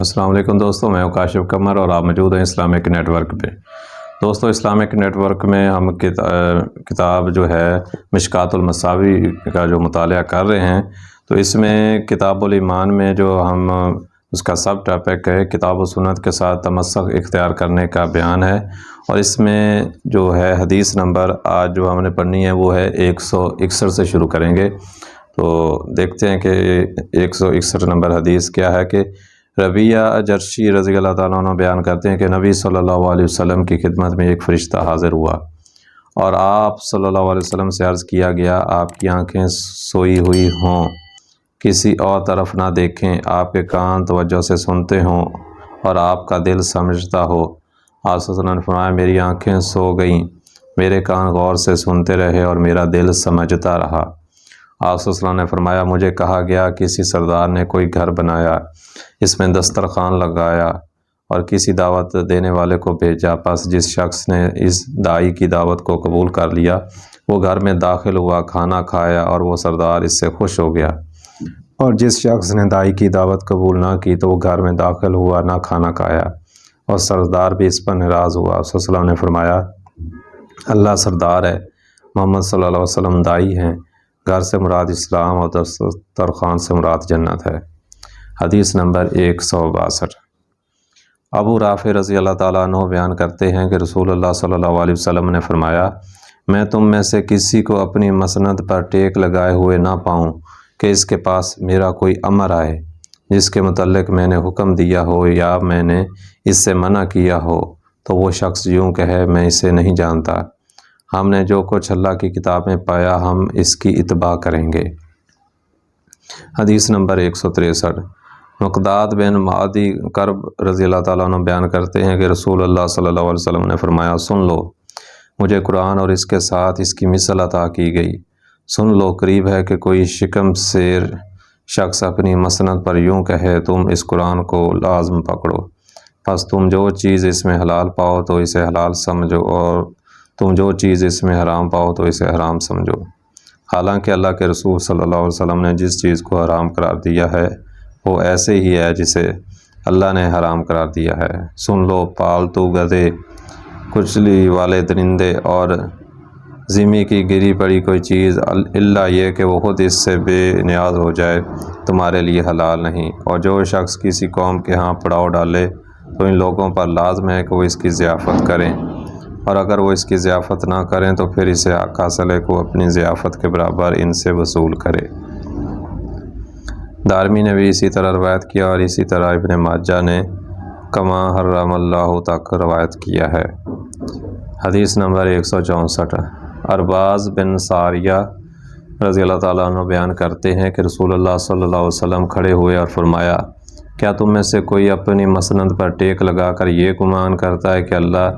السلام علیکم دوستوں، میں ہوں کاشف قمر اور آپ موجود ہیں اسلامک نیٹ ورک پہ۔ دوستوں، اسلامک نیٹ ورک میں ہم کتاب جو ہے مشکوٰۃ المصابیح کا جو مطالعہ کر رہے ہیں، تو اس میں کتاب الایمان میں جو ہم اس کا سب ٹاپک ہے کتاب و سنت کے ساتھ تمسک اختیار کرنے کا بیان ہے، اور اس میں جو ہے حدیث نمبر آج جو ہم نے پڑھنی ہے وہ ہے 161 سے شروع کریں گے۔ تو دیکھتے ہیں کہ 161 نمبر حدیث کیا ہے کہ ربیہ جرشی رضی اللہ تعالیٰ عنہ بیان کرتے ہیں کہ نبی صلی اللہ علیہ وسلم کی خدمت میں ایک فرشتہ حاضر ہوا اور آپ صلی اللہ علیہ وسلم سے عرض کیا گیا، آپ کی آنکھیں سوئی ہوئی ہوں، کسی اور طرف نہ دیکھیں، آپ کے کان توجہ سے سنتے ہوں اور آپ کا دل سمجھتا ہو۔ آپ صلی اللہ علیہ وسلم نے فرمایا، میری آنکھیں سو گئیں، میرے کان غور سے سنتے رہے اور میرا دل سمجھتا رہا۔ آپ صلی اللہ علیہ وسلم نے فرمایا، مجھے کہا گیا کسی سردار نے کوئی گھر بنایا، اس میں دسترخوان لگایا اور کسی دعوت دینے والے کو بھیجا، پس جس شخص نے اس داعی کی دعوت کو قبول کر لیا وہ گھر میں داخل ہوا، کھانا کھایا اور وہ سردار اس سے خوش ہو گیا، اور جس شخص نے داعی کی دعوت قبول نہ کی تو وہ گھر میں داخل ہوا، نہ کھانا کھایا اور سردار بھی اس پر ناراض ہوا۔ آپ صلی اللہ علیہ وسلم نے فرمایا، اللہ سردار ہے، محمد صلی اللہ علیہ وسلم داعی ہیں، گھر سے مراد اسلام اور دسترخوان سے مراد جنت ہے۔ حدیث نمبر 162۔ ابو رافع رضی اللہ تعالیٰ عنہ بیان کرتے ہیں کہ رسول اللہ صلی اللہ علیہ وسلم نے فرمایا، میں تم میں سے کسی کو اپنی مسند پر ٹیک لگائے ہوئے نہ پاؤں کہ اس کے پاس میرا کوئی امر آئے جس کے متعلق میں نے حکم دیا ہو یا میں نے اس سے منع کیا ہو، تو وہ شخص یوں کہے، میں اسے نہیں جانتا، ہم نے جو کچھ اللہ کی کتاب میں پایا ہم اس کی اتباع کریں گے۔ حدیث نمبر 163۔ مقداد بن معدی کرب رضی اللہ تعالیٰ عنہ بیان کرتے ہیں کہ رسول اللہ صلی اللہ علیہ وسلم نے فرمایا، سن لو، مجھے قرآن اور اس کے ساتھ اس کی مثل عطا کی گئی، سن لو، قریب ہے کہ کوئی شکم سیر شخص اپنی مسند پر یوں کہے، تم اس قرآن کو لازم پکڑو، پس تم جو چیز اس میں حلال پاؤ تو اسے حلال سمجھو اور تم جو چیز اس میں حرام پاؤ تو اسے حرام سمجھو، حالانکہ اللہ کے رسول صلی اللہ علیہ وسلم نے جس چیز کو حرام قرار دیا ہے وہ ایسے ہی ہے جسے اللہ نے حرام قرار دیا ہے۔ سن لو، پالتو گدھے، کچلی والے درندے اور ذمہ کی گری پڑی کوئی چیز الا یہ کہ وہ خود اس سے بے نیاز ہو جائے، تمہارے لیے حلال نہیں، اور جو شخص کسی قوم کے ہاں پڑاؤ ڈالے تو ان لوگوں پر لازم ہے کہ وہ اس کی ضیافت کریں، اور اگر وہ اس کی ضیافت نہ کریں تو پھر اسے حق حاصل ہے کہ وہ اپنی ضیافت کے برابر ان سے وصول کرے۔ دارمی نے بھی اسی طرح روایت کیا اور اسی طرح ابن ماجہ نے کما حرم اللہ تک روایت کیا ہے۔ حدیث نمبر 164۔ ارباز بن ساریہ رضی اللہ تعالیٰ عنہ بیان کرتے ہیں کہ رسول اللہ صلی اللہ علیہ وسلم کھڑے ہوئے اور فرمایا، کیا تم میں سے کوئی اپنی مسند پر ٹیک لگا کر یہ گمان کرتا ہے کہ اللہ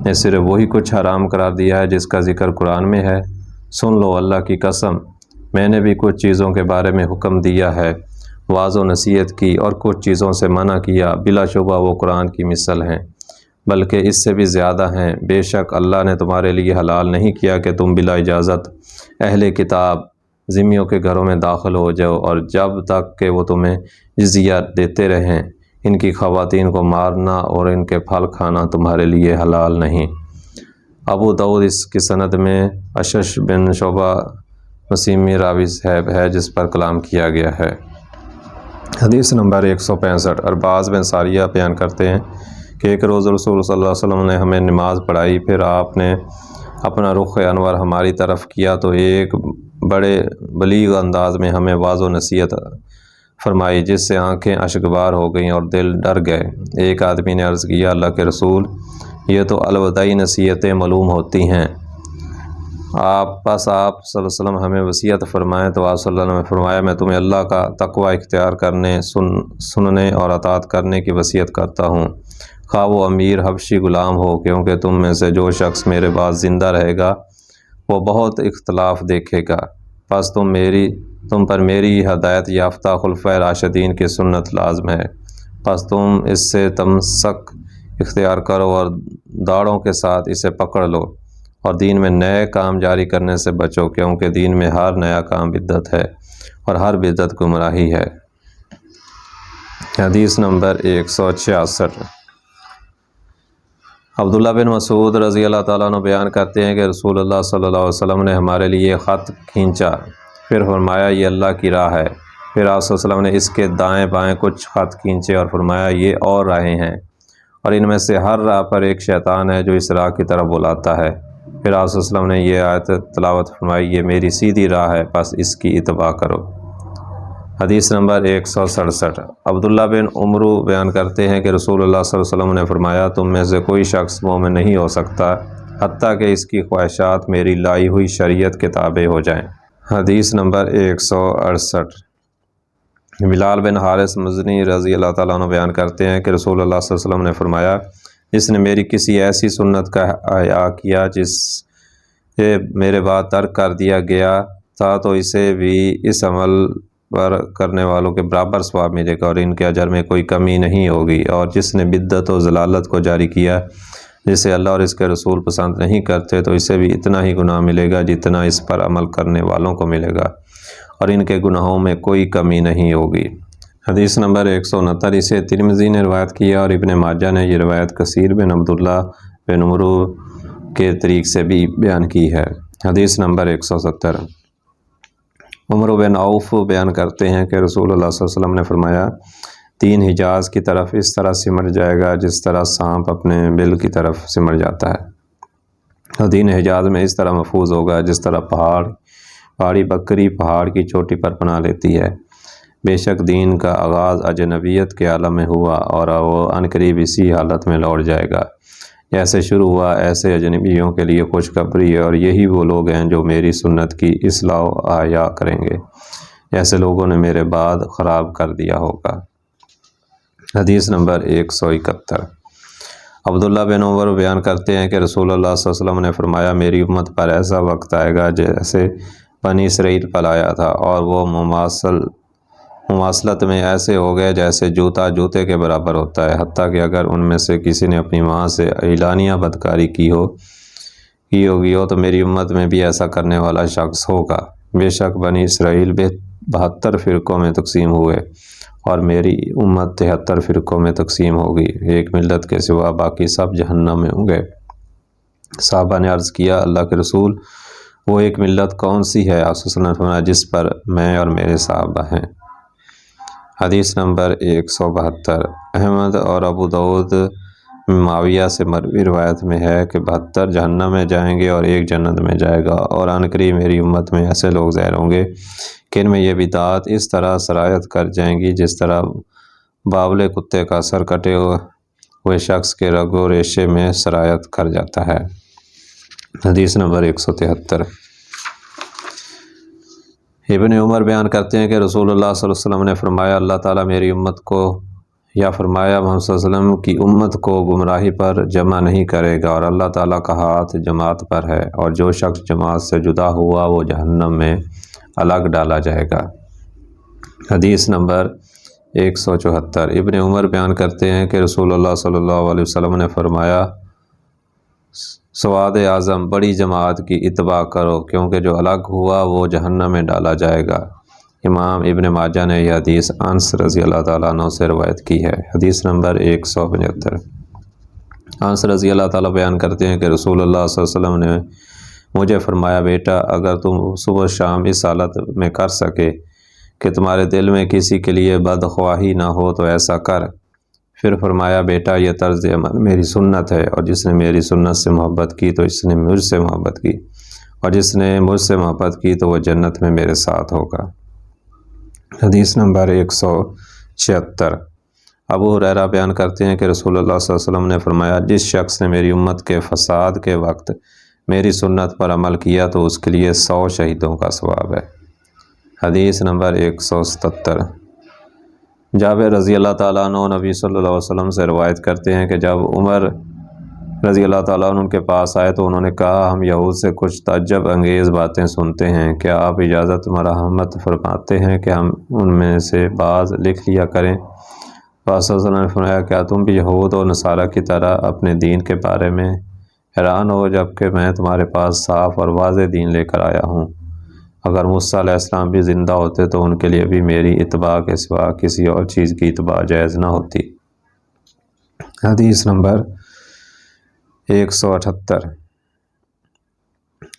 نے صرف وہی کچھ حرام قرار دیا ہے جس کا ذکر قرآن میں ہے؟ سن لو، اللہ کی قسم، میں نے بھی کچھ چیزوں کے بارے میں حکم دیا ہے، واضح و نصیحت کی، اور کچھ چیزوں سے منع کیا، بلا شبہ وہ قرآن کی مثل ہیں، بلکہ اس سے بھی زیادہ ہیں۔ بے شک اللہ نے تمہارے لیے حلال نہیں کیا کہ تم بلا اجازت اہل کتاب ذمیوں کے گھروں میں داخل ہو جاؤ، اور جب تک کہ وہ تمہیں جزیہ دیتے رہیں، ان کی خواتین کو مارنا اور ان کے پھل کھانا تمہارے لیے حلال نہیں۔ ابو داؤد اس کی سند میں اشش بن شعبہ مسیمی راوی ہے جس پر کلام کیا گیا ہے۔ حدیث نمبر 165۔ ارباز بن ساریہ بیان کرتے ہیں کہ ایک روز رسول صلی اللہ علیہ وسلم نے ہمیں نماز پڑھائی، پھر آپ نے اپنا رخ انور ہماری طرف کیا تو ایک بڑے بلیغ انداز میں ہمیں واضح و نصیحت فرمائی، جس سے آنکھیں اشکبار ہو گئیں اور دل ڈر گئے۔ ایک آدمی نے عرض کیا، اللہ کے رسول، یہ تو الوداعی نصیحتیں معلوم ہوتی ہیں، آپ صلی اللہ علیہ وسلم ہمیں وصیت فرمائیں۔ تو آپ صلی اللہ علیہ وسلم نے فرمایا، میں تمہیں اللہ کا تقوی اختیار کرنے، سننے اور اطاعت کرنے کی وصیت کرتا ہوں، خواہ وہ امیر حبشی غلام ہو، کیونکہ تم میں سے جو شخص میرے بعد زندہ رہے گا وہ بہت اختلاف دیکھے گا، پس تم پر میری ہدایت یافتہ خلفائے راشدین کی سنت لازم ہے، پس تم اس سے تمسک اختیار کرو اور داڑھوں کے ساتھ اسے پکڑ لو، اور دین میں نئے کام جاری کرنے سے بچو، کیونکہ دین میں ہر نیا کام بدعت ہے اور ہر بدعت گمراہی ہے۔ حدیث نمبر 166۔ عبداللہ بن مسعود رضی اللہ تعالیٰ عنہ بیان کرتے ہیں کہ رسول اللہ صلی اللہ علیہ وسلم نے ہمارے لیے خط کھینچا، پھر فرمایا یہ اللہ کی راہ ہے۔ پھر آپ صلی اللہ علیہ وسلم نے اس کے دائیں بائیں کچھ خط کھینچے اور فرمایا یہ اور راہیں ہیں، اور ان میں سے ہر راہ پر ایک شیطان ہے جو اس راہ کی طرف بلاتا ہے۔ پھر آپ صلی اللہ علیہ وسلم نے یہ آیت تلاوت فرمائی، یہ میری سیدھی راہ ہے، بس اس کی اتباع کرو۔ حدیث نمبر 167۔ عبداللہ بن عمرو بیان کرتے ہیں کہ رسول اللہ صلی اللہ علیہ وسلم نے فرمایا تم میں سے کوئی شخص مومن نہیں ہو سکتا حتیٰ کہ اس کی خواہشات میری لائی ہوئی شریعت کے تابع ہو جائیں۔ حدیث نمبر 168۔ بلال بن حارث مزنی رضی اللہ تعالیٰ عنہ بیان کرتے ہیں کہ رسول اللہ صلی اللہ علیہ وسلم نے فرمایا جس نے میری کسی ایسی سنت کا احیا کیا جس سے میرے بعد ترک کر دیا گیا تھا تو اسے بھی اس عمل پر کرنے والوں کے برابر ثواب ملے گا اور ان کے اجر میں کوئی کمی نہیں ہوگی، اور جس نے بدعت و ضلالت کو جاری کیا جسے اللہ اور اس کے رسول پسند نہیں کرتے تو اسے بھی اتنا ہی گناہ ملے گا جتنا اس پر عمل کرنے والوں کو ملے گا، اور ان کے گناہوں میں کوئی کمی نہیں ہوگی۔ حدیث نمبر 169۔ اسے ترمذی نے روایت کیا اور ابن ماجہ نے یہ روایت کثیر بن عبداللہ بن عمرو کے طریق سے بھی بیان کی ہے۔ حدیث نمبر 170۔ عمر بن عوف بیان کرتے ہیں کہ رسول اللہ صلی اللہ علیہ وسلم نے فرمایا 3 حجاز کی طرف اس طرح سمٹ جائے گا جس طرح سانپ اپنے بل کی طرف سمٹ جاتا ہے، اور 3 حجاز میں اس طرح محفوظ ہوگا جس طرح پہاڑی بکری پہاڑ کی چوٹی پر پناہ لیتی ہے۔ بے شک دین کا آغاز اجنبیت کے عالم میں ہوا اور وہ عنقریب اسی حالت میں لوٹ جائے گا جیسے شروع ہوا، ایسے اجنبیوں کے لیے خوشخبری ہے، اور یہی وہ لوگ ہیں جو میری سنت کی اصلاح و احیا کریں گے جیسے لوگوں نے میرے بعد خراب کر دیا ہوگا۔ حدیث نمبر 171۔ عبداللہ بن عمر بیان کرتے ہیں کہ رسول اللہ صلی اللہ علیہ وسلم نے فرمایا میری امت پر ایسا وقت آئے گا جیسے بنی اسرائیل پر آیا تھا، اور وہ مماثلت میں ایسے ہو گئے جیسے جوتا جوتے کے برابر ہوتا ہے، حتیٰ کہ اگر ان میں سے کسی نے اپنی ماں سے اعلانیہ بدکاری کی ہوگی تو میری امت میں بھی ایسا کرنے والا شخص ہوگا۔ بے شک بنی اسرائیل 72 فرقوں میں تقسیم ہوئے اور میری امت 73 فرقوں میں تقسیم ہوگی، ایک ملت کے سوا باقی سب جہنم میں ہوں گے۔ صحابہ نے عرض کیا اللہ کے رسول وہ ایک ملت کون سی ہے؟ آپ صلی اللہ علیہ وسلم نے فرمایا جس پر میں اور میرے صحابہ ہیں۔ حدیث نمبر 172۔ احمد اور ابو داؤد معاویہ سے مروی روایت میں ہے کہ 72 جہنم میں جائیں گے اور ایک جنت میں جائے گا، اور عنقریب میری امت میں ایسے لوگ ظاہر ہوں گے کہ ان میں یہ بدعات اس طرح سرایت کر جائیں گی جس طرح باولے کتے کا سر کٹے ہوئے شخص کے رگ و ریشے میں سرایت کر جاتا ہے۔ حدیث نمبر 173۔ ابن عمر بیان کرتے ہیں کہ رسول اللہ صلی اللہ علیہ وسلم نے فرمایا اللہ تعالیٰ میری امت کو یا فرمایا محمد صلی اللہ علیہ وسلم کی امت کو گمراہی پر جمع نہیں کرے گا، اور اللہ تعالیٰ کا ہاتھ جماعت پر ہے، اور جو شخص جماعت سے جدا ہوا وہ جہنم میں الگ ڈالا جائے گا۔ حدیث نمبر 174۔ ابن عمر بیان کرتے ہیں کہ رسول اللہ صلی اللہ علیہ وسلم نے فرمایا سواد اعظم بڑی جماعت کی اتباع کرو کیونکہ جو الگ ہوا وہ جہنم میں ڈالا جائے گا۔ امام ابن ماجہ نے یہ حدیث انس رضی اللہ تعالیٰ عنہ سے روایت کی ہے۔ حدیث نمبر 175۔ انس رضی اللہ تعالیٰ بیان کرتے ہیں کہ رسول اللہ صلی اللہ علیہ وسلم نے مجھے فرمایا بیٹا اگر تم صبح و شام اس حالت میں کر سکے کہ تمہارے دل میں کسی کے لیے بدخواہی نہ ہو تو ایسا کر۔ پھر فرمایا بیٹا یہ طرز عمل میری سنت ہے، اور جس نے میری سنت سے محبت کی تو اس نے مجھ سے محبت کی، اور جس نے مجھ سے محبت کی تو وہ جنت میں میرے ساتھ ہوگا۔ حدیث نمبر 176۔ ابو ہریرہ بیان کرتے ہیں کہ رسول اللہ صلی اللہ علیہ وسلم نے فرمایا جس شخص نے میری امت کے فساد کے وقت میری سنت پر عمل کیا تو اس کے لیے 100 شہیدوں کا ثواب ہے۔ حدیث نمبر 177۔ جابر رضی اللہ تعالیٰ عنہ نبی صلی اللہ علیہ وسلم سے روایت کرتے ہیں کہ جب عمر رضی اللہ تعالیٰ عنہ ان کے پاس آئے تو انہوں نے کہا ہم یہود سے کچھ تعجب انگیز باتیں سنتے ہیں، کیا آپ اجازت مرحمت فرماتے ہیں کہ ہم ان میں سے بعض لکھ لیا کریں؟ رسول صلی اللہ علیہ وسلم نے فرمایا کیا تم بھی یہود و نصارہ کی طرح اپنے دین کے بارے میں حیران ہو جبکہ میں تمہارے پاس صاف اور واضح دین لے کر آیا ہوں؟ اگر موسیٰ علیہ السلام بھی زندہ ہوتے تو ان کے لیے بھی میری اتباع کے سوا کسی اور چیز کی اتباع جائز نہ ہوتی۔ حدیث نمبر 178۔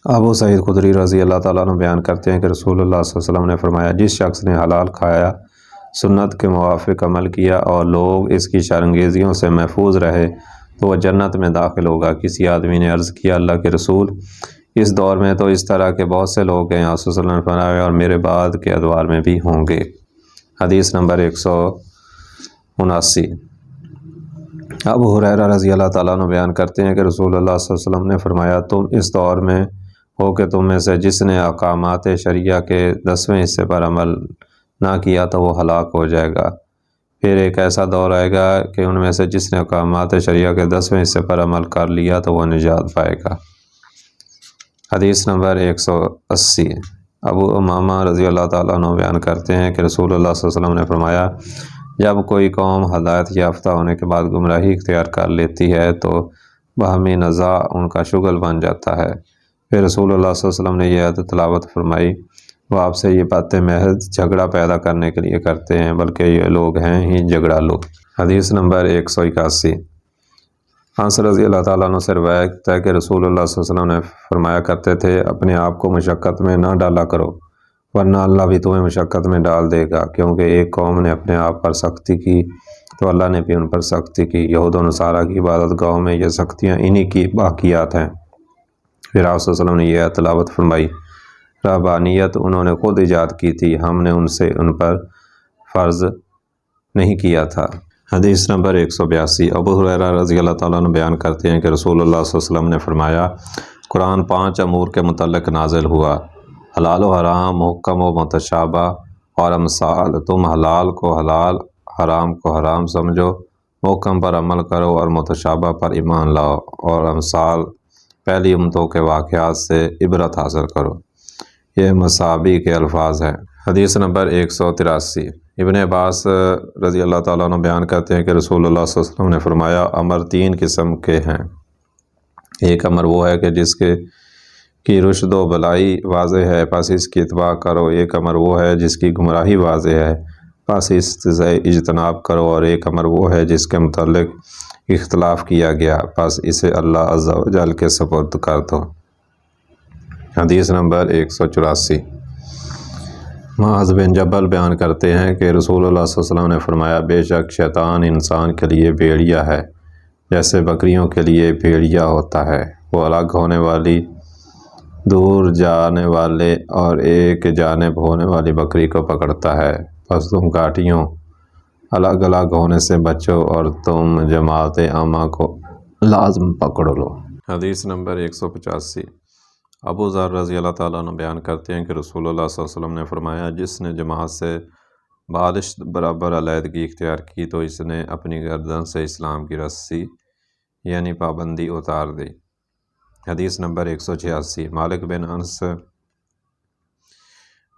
ابو سعید خدری رضی اللہ تعالیٰ عنہ بیان کرتے ہیں کہ رسول اللہ صلی اللہ علیہ وسلم نے فرمایا، جس شخص نے حلال کھایا، سنت کے موافق عمل کیا اور لوگ اس کی شرمگیزیوں سے محفوظ رہے تو وہ جنت میں داخل ہوگا۔ کسی آدمی نے عرض کیا، اللہ کے رسول، اس دور میں تو اس طرح کے بہت سے لوگ ہیں۔ آپ صلی اللہ علیہ وسلم نے فرمایا، اور میرے بعد کے ادوار میں بھی ہوں گے۔ حدیث نمبر 179۔ ابو ہریرہ رضی اللہ تعالیٰ عنہ بیان کرتے ہیں کہ رسول اللہ صلی اللہ علیہ وسلم نے فرمایا، تم اس دور میں ہو کہ تم میں سے جس نے احکامات شریعہ کے 10ویں حصے پر عمل نہ کیا تو وہ ہلاک ہو جائے گا۔ پھر ایک ایسا دور آئے گا کہ ان میں سے جس نے احکامات شریعہ کے 10ویں حصے پر عمل کر لیا تو وہ نجات پائے گا۔ حدیث نمبر 180۔ ابو امامہ رضی اللہ تعالیٰ عنہ بیان کرتے ہیں کہ رسول اللہ صلی اللہ علیہ وسلم نے فرمایا، جب کوئی قوم ہدایت یافتہ ہونے کے بعد گمراہی اختیار کر لیتی ہے تو باہمی نزاع ان کا شغل بن جاتا ہے۔ پھر رسول اللہ صلی اللہ علیہ وسلم نے یہ آیت تلاوت فرمائی، وہ آپ سے یہ باتیں محض جھگڑا پیدا کرنے کے لیے کرتے ہیں، بلکہ یہ لوگ ہیں ہی جھگڑا لوگ۔ حدیث نمبر 181۔ انس رضی اللہ تعالیٰ عنہ سے روایت ہے کہ رسول اللہ صلی اللہ علیہ وسلم نے فرمایا کرتے تھے، اپنے آپ کو مشقت میں نہ ڈالا کرو، ورنہ اللہ بھی تمہیں مشقت میں ڈال دے گا۔ کیونکہ ایک قوم نے اپنے آپ پر سختی کی تو اللہ نے بھی ان پر سختی کی۔ یہود و نصارہ کی عبادت گاہوں میں یہ سختیاں انہی کی باقیات ہیں۔ پھر آپ صلی اللہ علیہ وسلم نے یہ تلاوت فرمائی، رہبانیت انہوں نے خود ایجاد کی تھی، ہم نے ان پر فرض نہیں کیا تھا۔ حدیث نمبر 182۔ ابو ہریرہ رضی اللہ تعالیٰ عنہ بیان کرتے ہیں کہ رسول اللہ صلی اللہ علیہ وسلم نے فرمایا، قرآن 5 امور کے متعلق نازل ہوا، حلال و حرام، محکم و متشابہ اور امثال۔ تم حلال کو حلال، حرام کو حرام سمجھو، محکم پر عمل کرو اور متشابہ پر ایمان لاؤ، اور امثال پہلی امتوں کے واقعات سے عبرت حاصل کرو۔ یہ مصابی کے الفاظ ہیں۔ حدیث نمبر 183۔ ابن عباس رضی اللہ تعالیٰ عنہ بیان کرتے ہیں کہ رسول اللہ صلی اللہ علیہ وسلم نے فرمایا، امر 3 قسم کے ہیں۔ ایک امر وہ ہے کہ جس کی رشد و بلائی واضح ہے، پس اس کی اتباع کرو۔ ایک امر وہ ہے جس کی گمراہی واضح ہے، پس اس سے اجتناب کرو۔ اور ایک امر وہ ہے جس کے متعلق اختلاف کیا گیا، پس اسے اللہ عز و جل کے سپرد کر دو۔ حدیث نمبر 184۔ معاذ بن جبل بیان کرتے ہیں کہ رسول اللہ صلی اللہ علیہ وسلم نے فرمایا، بے شک شیطان انسان کے لیے بھیڑیا ہے، جیسے بکریوں کے لیے بھیڑیا ہوتا ہے۔ وہ الگ ہونے والی، دور جانے والے اور ایک جانب ہونے والی بکری کو پکڑتا ہے۔ پس تم کاٹیوں الگ الگ ہونے سے بچو اور تم جماعت عامہ کو لازم پکڑ لو۔ حدیث نمبر 185۔ ابو ذر رضی اللہ تعالیٰ عنہ بیان کرتے ہیں کہ رسول اللہ صلی اللہ علیہ وسلم نے فرمایا، جس نے جماعت سے بالشت برابر علیحدگی اختیار کی تو اس نے اپنی گردن سے اسلام کی رسی یعنی پابندی اتار دی۔ حدیث نمبر 186۔ مالک بن انس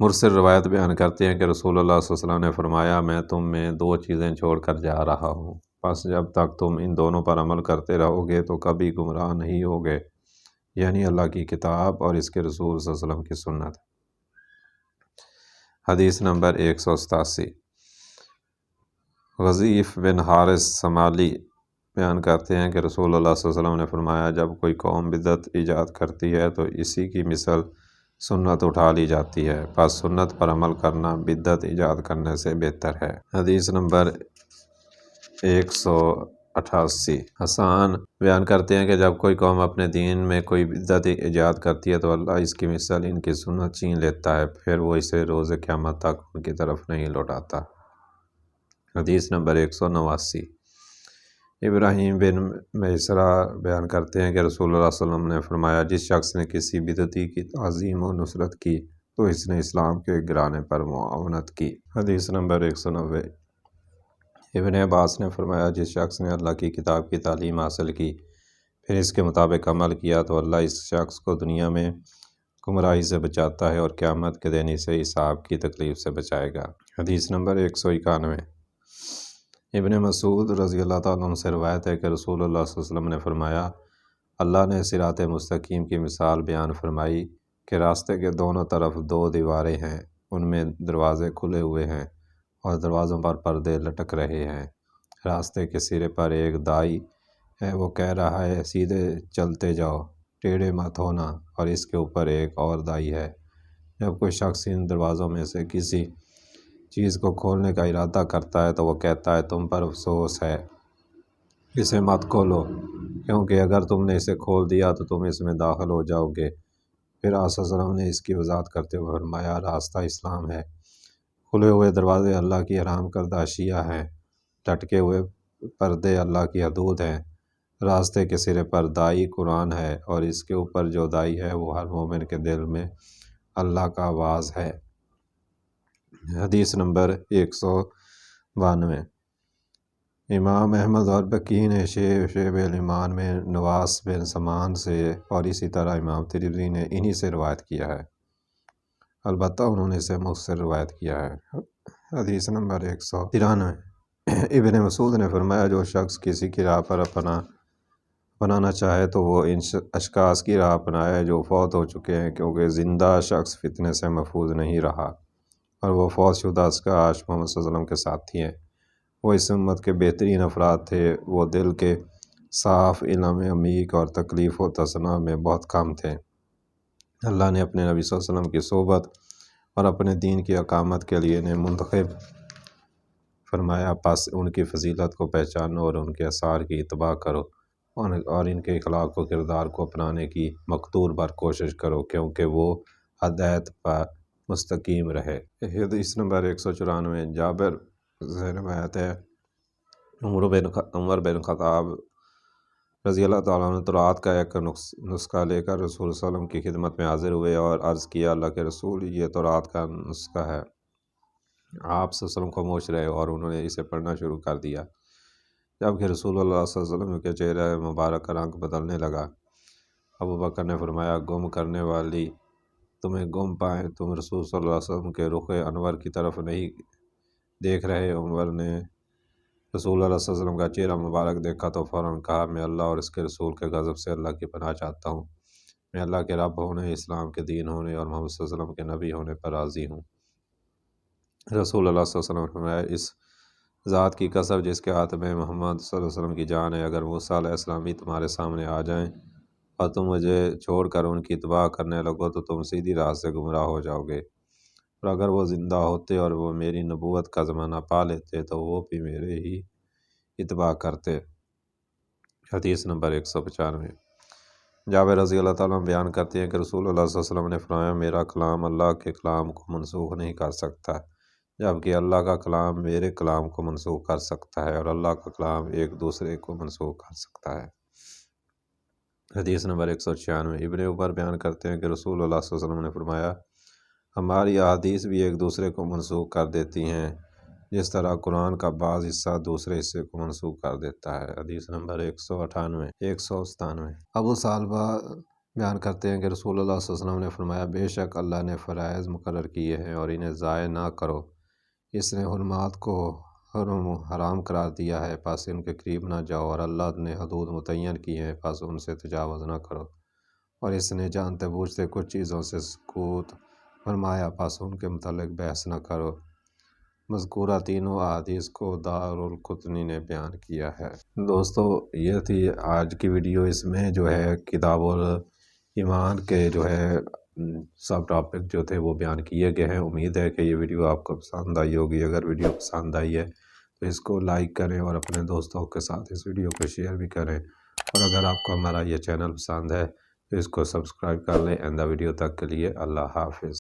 مرسل روایت بیان کرتے ہیں کہ رسول اللہ صلی اللہ علیہ وسلم نے فرمایا، میں تم میں 2 چیزیں چھوڑ کر جا رہا ہوں، پس جب تک تم ان دونوں پر عمل کرتے رہو گے تو کبھی گمراہ نہیں ہوگے، یعنی اللہ کی کتاب اور اس کے رسول صلی اللہ علیہ وسلم کی سنت۔ حدیث نمبر 187۔ غضیف بن حارث سمالی بیان کرتے ہیں کہ رسول اللہ صلی اللہ علیہ وسلم نے فرمایا، جب کوئی قوم بدعت ایجاد کرتی ہے تو اسی کی مثل سنت اٹھا لی جاتی ہے، پس سنت پر عمل کرنا بدعت ایجاد کرنے سے بہتر ہے۔ حدیث نمبر 188۔ حسان بیان کرتے ہیں کہ جب کوئی قوم اپنے دین میں کوئی بدعت ایجاد کرتی ہے تو اللہ اس کی مثل ان کی سنت چھین لیتا ہے، پھر وہ اسے روز قیامت تک ان کی طرف نہیں لوٹاتا۔ حدیث نمبر 189۔ ابراہیم بن میسرہ بیان کرتے ہیں کہ رسول اللہ صلی اللہ علیہ وسلم نے فرمایا، جس شخص نے کسی بدعتی کی تعظیم و نصرت کی تو اس نے اسلام کے گرانے پر معاونت کی۔ حدیث نمبر 190۔ ابن عباس نے فرمایا، جس شخص نے اللہ کی کتاب کی تعلیم حاصل کی پھر اس کے مطابق عمل کیا تو اللہ اس شخص کو دنیا میں گمراہی سے بچاتا ہے اور قیامت کے دن اسے حساب کی تکلیف سے بچائے گا۔ حدیث نمبر 191۔ ابن مسعود رضی اللہ تعالیٰ عنہ سے روایت ہے کہ رسول اللہ صلی اللہ علیہ وسلم نے فرمایا، اللہ نے صراط مستقیم کی مثال بیان فرمائی کہ راستے کے دونوں طرف 2 دیواریں ہیں، ان میں دروازے کھلے ہوئے ہیں اور دروازوں پر پردے لٹک رہے ہیں۔ راستے کے سرے پر ایک دائی ہے، وہ کہہ رہا ہے سیدھے چلتے جاؤ، ٹیڑھے مت ہونا، اور اس کے اوپر ایک اور دائی ہے۔ جب کوئی شخص ان دروازوں میں سے کسی چیز کو کھولنے کا ارادہ کرتا ہے تو وہ کہتا ہے تم پر افسوس ہے، اسے مت کھولو، کیونکہ اگر تم نے اسے کھول دیا تو تم اس میں داخل ہو جاؤ گے۔ پھر آقا صلی اللہ علیہ وسلم نے اس کی وضاحت کرتے ہوئے فرمایا راستہ اسلام ہے، کھلے ہوئے دروازے اللہ کی حرام کردہ اشیاء ہیں، لٹکے ہوئے پردے اللہ کی حدود ہیں، راستے کے سرے پر دائی قرآن ہے اور اس کے اوپر جو دائی ہے وہ ہر مومن کے دل میں اللہ کا آواز ہے۔ حدیث نمبر 192۔ امام احمد اور بقی نے شعب الایمان میں نواس بن سمان سے اور اسی طرح امام ترمذی نے انہی سے روایت کیا ہے، البتہ انہوں نے اسے مجھ سے روایت کیا ہے۔ حدیث نمبر 193۔ ابن مسعود نے فرمایا جو شخص کسی کی راہ پر اپنانا چاہے تو وہ ان اشخاص کی راہ اپنائے جو فوت ہو چکے ہیں، کیونکہ زندہ شخص فتنے سے محفوظ نہیں رہا اور وہ فوت شدہ اشخاص محمد صلی اللہ علیہ وسلم کے ساتھی ہیں۔ وہ اس امت کے بہترین افراد تھے، وہ دل کے صاف، علم عمیق اور تکلیف و تصنع میں بہت کم تھے۔ اللہ نے اپنے نبی صلی اللہ علیہ وسلم کی صحبت اور اپنے دین کی اقامت کے لیے انہیں منتخب فرمایا، پس ان کی فضیلت کو پہچانو اور ان کے آثار کی اتباع کرو اور ان کے اخلاق و کردار کو اپنانے کی مقدور بھر کوشش کرو، کیونکہ وہ ہدایت پر مستقیم رہے۔ حدیث نمبر 194۔ جابر سے روایت ہے عمر بن خطاب رضی اللہ تعالیٰ عنہ تورات کا ایک نسخہ لے کر رسول صلی اللہ علیہ وسلم کی خدمت میں حاضر ہوئے اور عرض کیا اللہ کے رسول یہ تورات کا نسخہ ہے۔ آپ صلی اللہ علیہ وسلم خاموش رہے اور انہوں نے اسے پڑھنا شروع کر دیا، جبکہ رسول اللہ صلی اللہ علیہ وسلم کے چہرے مبارک کا رنگ بدلنے لگا۔ ابو بکر نے فرمایا گم کرنے والی تمہیں گم پائیں، تم رسول صلی اللہ علیہ وسلم کے رخ انور کی طرف نہیں دیکھ رہے۔ عمر نے رسول اللہ صلی اللہ علیہ وسلم کا چہرہ مبارک دیکھا تو فوراً کہا میں اللہ اور اس کے رسول کے غضب سے اللہ کی پناہ چاہتا ہوں، میں اللہ کے رب ہونے، اسلام کے دین ہونے اور محمد صلی اللہ علیہ وسلم کے نبی ہونے پر راضی ہوں۔ رسول اللہ صلی اللہ علیہ وسلم نے فرمایا اس ذات کی قسم جس کے ہاتھ میں محمد صلی اللہ علیہ وسلم کی جان ہے، اگر موسیٰ علیہ السلام بھی تمہارے سامنے آ جائیں اور تم مجھے چھوڑ کر ان کی اتباع کرنے لگو تو تم سیدھی راہ سے گمراہ ہو جاؤ گے، اور اگر وہ زندہ ہوتے اور وہ میری نبوت کا زمانہ پا لیتے تو وہ بھی میرے ہی اتباع کرتے۔ حدیث نمبر 195۔ جابر رضی اللہ تعالیٰ عنہ بیان کرتے ہیں کہ رسول اللہ صلی اللہ علیہ وسلم نے فرمایا میرا کلام اللہ کے کلام کو منسوخ نہیں کر سکتا، جبکہ اللہ کا کلام میرے کلام کو منسوخ کر سکتا ہے اور اللہ کا کلام ایک دوسرے کو منسوخ کر سکتا ہے۔ حدیث نمبر 196۔ ابن عمر بیان کرتے ہیں کہ رسول اللہ صلی اللہ علیہ وسلم نے فرمایا ہماری احادیث بھی ایک دوسرے کو منسوخ کر دیتی ہیں، جس طرح قرآن کا بعض حصہ دوسرے حصے کو منسوخ کر دیتا ہے۔ حدیث نمبر 197۔ ابو ثعلبہ بیان کرتے ہیں کہ رسول اللہ صلی اللہ علیہ وسلم نے فرمایا بے شک اللہ نے فرائض مقرر کیے ہیں اور انہیں ضائع نہ کرو، اس نے حرمات کو حرام قرار دیا ہے، پس ان کے قریب نہ جاؤ، اور اللہ نے حدود متعین کی ہیں، پس ان سے تجاوز نہ کرو، اور اس نے جانتے بوجھتے کچھ چیزوں سے سکوت فرمایا، پس ان کے متعلق بحث نہ کرو۔ مذکورہ تینوں احادیث کو دارالقطنی نے بیان کیا ہے۔ دوستو یہ تھی آج کی ویڈیو، اس میں جو ہے کتاب الایمان کے جو ہے سب ٹاپک جو تھے وہ بیان کیے گئے ہیں۔ امید ہے کہ یہ ویڈیو آپ کو پسند آئی ہوگی۔ اگر ویڈیو پسند آئی ہے تو اس کو لائک کریں اور اپنے دوستوں کے ساتھ اس ویڈیو کو شیئر بھی کریں، اور اگر آپ کو ہمارا یہ چینل پسند ہے تو اس کو سبسکرائب کر لیں۔ آئندہ ویڈیو تک کے لیے اللہ حافظ۔